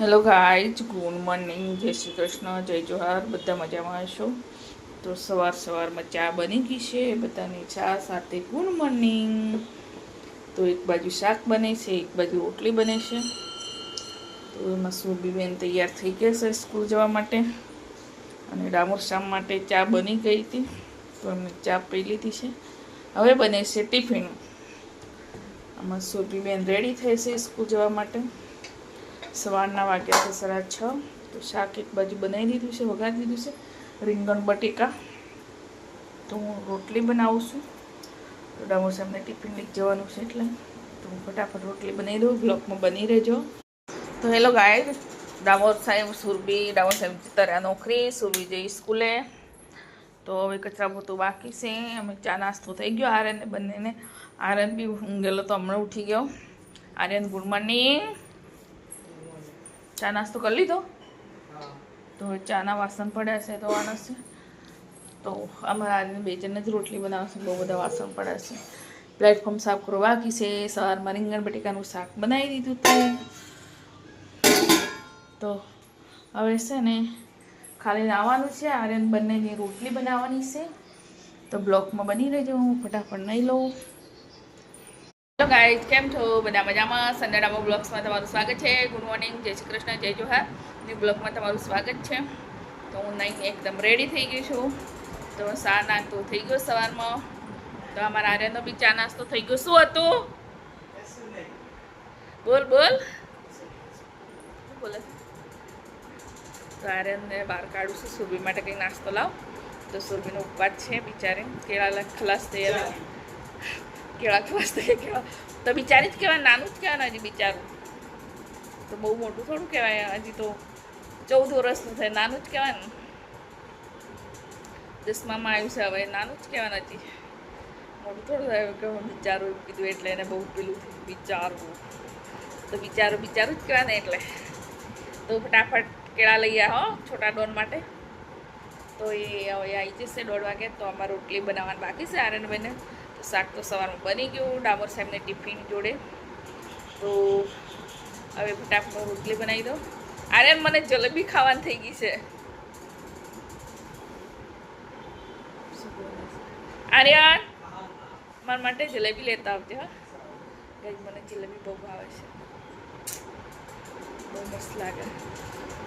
Hello guys, good morning, જય શ્રી કૃષ્ણ, જય જોહાર. બધા મજામાં હશો? તો સવારમાં ચા બની ગઈ છે. બધાની ચા સાથે ગુડ મોર્નિંગ. તો એક બાજુ શાક બને છે, એક બાજુ રોટલી બને છે. તો એમાં સુરભીબેન તૈયાર થઈ ગયા છે સ્કૂલ જવા માટે, અને ડામોર શામ માટે ચા બની ગઈ હતી, તો એમને ચા પી લીધી છે. હવે બને છે ટિફિન. આમાં સુરભીબેન રેડી થઈ છે સ્કૂલ જવા માટે. સવારના વાગ્યા છે 6:30. તો શાક એક બાજુ બનાવી દીધું છે, વઘારી દીધું છે, રીંગણ બટેકા. તો હું રોટલી બનાવું છું. તો ડામોર સાહેબને ટિફિન લઈ જવાનું છે, એટલે તો હું ફટાફટ રોટલી બનાવી દઉં. બ્લોકમાં બની રહેજો. તો હેલો ગાઈઝ, ડામોર સાહેબ જતા નોકરી, સુરભી જઈ સ્કૂલે. તો હવે કચરા પોતું બાકી છે. અમે ચા નાસ્તો થઈ ગયો આર્યનને બંનેને. આર્યન બી ઊંઘેલો તો હમણાં ઉઠી ગયો. Aryan good morning. ચા નાસ્તો કરી લીધો? તો હવે ચાના વાસણ પડ્યા છે ધોવાના છે. તો અમારા બે જણને જ રોટલી બનાવશે, બહુ બધા વાસણ પડ્યા છે. પ્લેટફોર્મ સાફ કરવા બાકી છે. સવારમાં રીંગણ બટેકાનું શાક બનાવી દીધું હતું. તો હવે છે ને ખાલી નાવાનું છે. આર્યન બંનેની રોટલી બનાવવાની છે. તો બ્લોકમાં બની રહેજો. હું ફટાફટ નહીં લઉં. હેલો ગાઈઝ, કેમ છો? બધા મજામાં? સંડેડામો બ્લોગ્સમાં તમારું સ્વાગત છે. ગુડ મોર્નિંગ, જય શ્રી કૃષ્ણ, જય જોહાર. ની બ્લોગમાં તમારું સ્વાગત છે. તો હું નહીં એકદમ રેડી થઈ ગઈ છું. તો ચા નાસ્તો થઈ ગયો સવારમાં. તો અમારા આર્યનનો બી ચા નાસ્તો થઈ ગયો. શું હતું? બોલ બોલ, શું બોલે? તો આર્યનને બહાર કાઢું છું. સુરભી માટે કંઈ નાસ્તો લાવ. તો સુરભીનો ઉપવાસ છે બિચારે. કેળા ખલાસ થયા, કેળા ખલાસ થઈ ગયા. તો બિચારી જ કહેવાય, નાનું જ કહેવાય હજી બિચારું. તો બહુ મોટું થોડું કહેવાય, હજી તો 14 વર્ષનું થાય. નાનું જ કહેવાય ને. 10મામાં આવ્યું છે, હવે નાનું જ કહેવાય હજી. મોટું થોડું થાય કે હું બિચારું કીધું એટલે એને બહુ પેલું થયું બિચારવું. તો બિચારું જ કહેવાય ને એટલે. તો ફટાફટ કેળા લઈ આવો છોટા ડોન માટે. તો એ હવે આવી જશે 1:30 વાગે. તો અમારે રોટલી બનાવવાની બાકી છે આર્યનભાઈને. તો શાક તો સવારમાં બની ગયું ડામોર સાહેબને ટિફિન જોડે. તો હવે ફટાફટ રોટલી બનાવી દો. આર્યન, મને જલેબી ખાવાની થઈ ગઈ છે. આર્યન, મારા માટે જલેબી લેતા આવજે. હા ગાઈસ, મને જલેબી બહુ ભાવે છે, બહુ મસ્ત લાગે.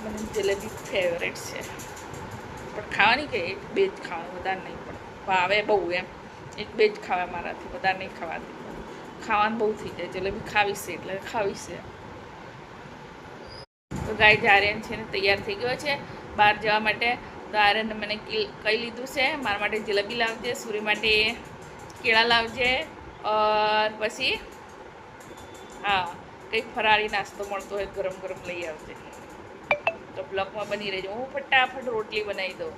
મને જલેબી ફેવરેટ છે. પણ ખાવાની કે 1-2 જ ખાવાનું, વધારે નહીં. પણ ભાવે બહુ એમ. 1-2 જ ખાવા મારાથી, વધારે નહીં ખાવાતી. ખાવાનું બહુ થઈ જાય. જલેબી ખાવી છે એટલે ખાવી છે. તો ગાઈસ, આર્યન છે ને તૈયાર થઈ ગયો છે બહાર જવા માટે. તો આર્યનને મને કહી લીધું છે મારા માટે જલેબી લાવજે, સૂરી માટે કેળા લાવજે, ઓર પછી હા કંઈક ફરાળી નાસ્તો મળતો હોય ગરમ ગરમ લઈ આવજે. તો બ્લોકમાં બની રહેજો. હું ફટાફટ રોટલી બનાવી દઉં.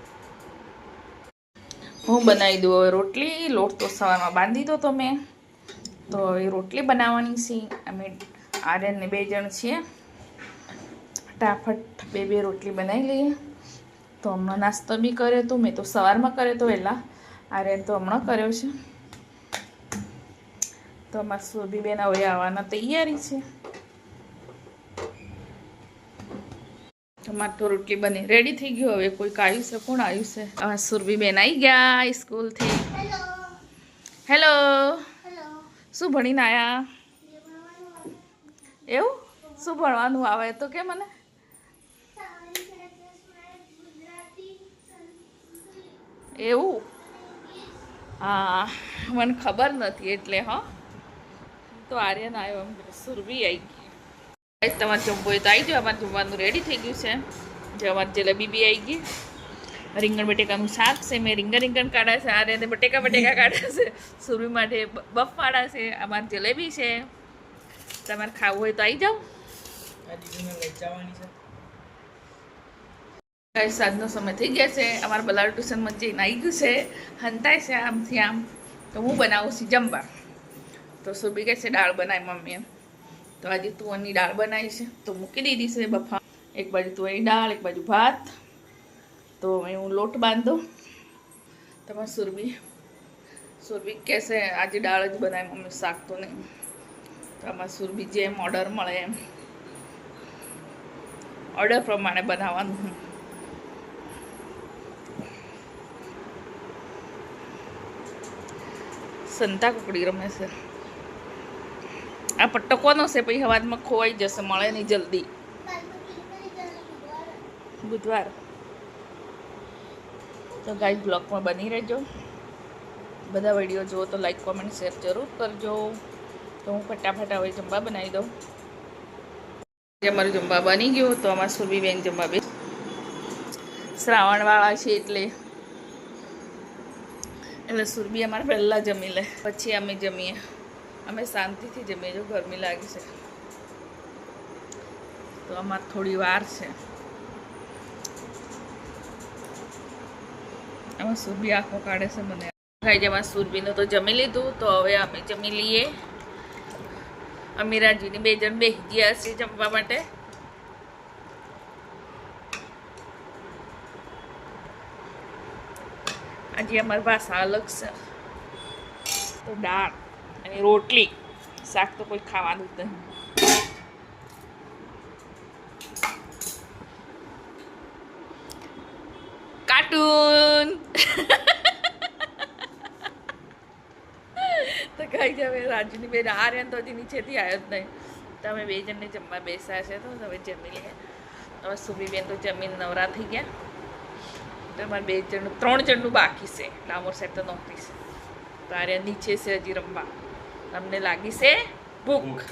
હવે રોટલી. લોટ તો સવારમાં બાંધી દો તો મેં. તો હવે રોટલી બનાવવાની છે. અમે આર્યનને 2 જણ છીએ. ફટાફટ 2 રોટલી બનાવી લઈએ. તો હમણાં નાસ્તો બી કર્યો હતો. મેં તો સવારમાં કર્યો હતો વહેલા. આર્યન તો હમણાં કર્યો છે. તો અમારા સુરભીબેન હવે આવવાના તૈયારી છે. તમારે તો રોટલી બની રેડી થઈ ગયું. હવે કોઈક આવ્યું છે. કોણ આવ્યું છે? અમારા સુરભીબેન આવી ગયા સ્કૂલથી. હેલો, શું ભણીને આવ્યા? એવું? શું ભણવાનું આવે તો કે મને? એવું? હા, મને ખબર નથી એટલે. હા, તો આર્યન આવ્યો, એમ સુરભી આવી ગઈ. તમારે જમવું હોય તો આવી જાઓ. અમારે જમવાનું રેડી થઈ ગયું છે. જે અમારી જલેબી બી આવી ગઈ. રીંગણ બટેકાનું શાક છે. મેં રીંગણ કાઢ્યા છે. આર્યને બટેકા કાઢ્યા છે. સુરભી માટે બફાળા છે. અમારી જલેબી છે. તમારે ખાવું હોય તો આવી જાઓ. સાંજનો સમય થઈ ગયા છે. અમારા બલાડ ટ્યુશનમાં જઈને આવી ગયું છે. હંતાય છે આમથી આમ. તો હું બનાવું છું જમવા. તો સુરભી કહે છે દાળ બનાવી મમ્મી એમ. તો આજે તુવેરની દાળ બનાવી છે. તો મૂકી દીધી છે બફા. એક બાજુ તુવેરની દાળ, એક બાજુ ભાત. તો હું લોટ બાંધું. તમારે સુરભી કહેશે આજે દાળ જ બનાવી મમ્મી, શાક તો નહીં. તો આમાં સુરભી જેમ ઓર્ડર મળે એમ. ઓર્ડર પ્રમાણે બનાવવાનું. સંતા કુકડી રમે છે. આ પટ્ટો કોનો છે? પછી હવાજમાં ખોવાઈ જશે, મળે નહીં જલ્દી. બુધવાર. તો ગાઈસ બ્લોગમાં બની રહેજો. બધા વિડીયો જુઓ તો લાઈક કોમેન્ટ શેર જરૂર કરજો. તો હું ફટાફટ હવે જમવા બનાવી દઉં. અમારું જમવા બની ગયું. તો અમારા સુરભીબેન જમવા બે શ્રાવણવાળા છે એટલે સુરભી અમારે પહેલાં જમી લે, પછી અમે જમીએ. અમે શાંતિથી જમીએ. જો ગરમી લાગી છે તો અમારે થોડી વાર છે. આમાં સુરભી આંખો કાઢે છે મને. ખાઈ જમાં સુરભીનું તો જમી લીધું. તો હવે અમે જમી લઈએ. અમીરાજીની 2 જણ બેસી ગયા છે જમવા માટે. આજે અમારી ભાષા અલગ છે. તો દાળ અને રોટલી, શાક તો કોઈ ખાવાનું જ નહીં. કાર્ટૂન. તો ખાઈ જાવે. રાજુની બેન આ રહ્યા તો હજી નીચેથી આવ્યો જ નહીં. તો અમે 2 જણને જમવા બેસ્યા છે. તો હવે જમી લઈએ. હવે સુભી બેન તો જમીન નવરા થઈ ગયા. તો અમારે 2 જણનું 3 જણનું બાકી છે. ડામોર સાહેબ તો નોકરી છે. તો આ રહ્યા નીચે છે હજી રમવા. તમને લાગી છે ભૂખ?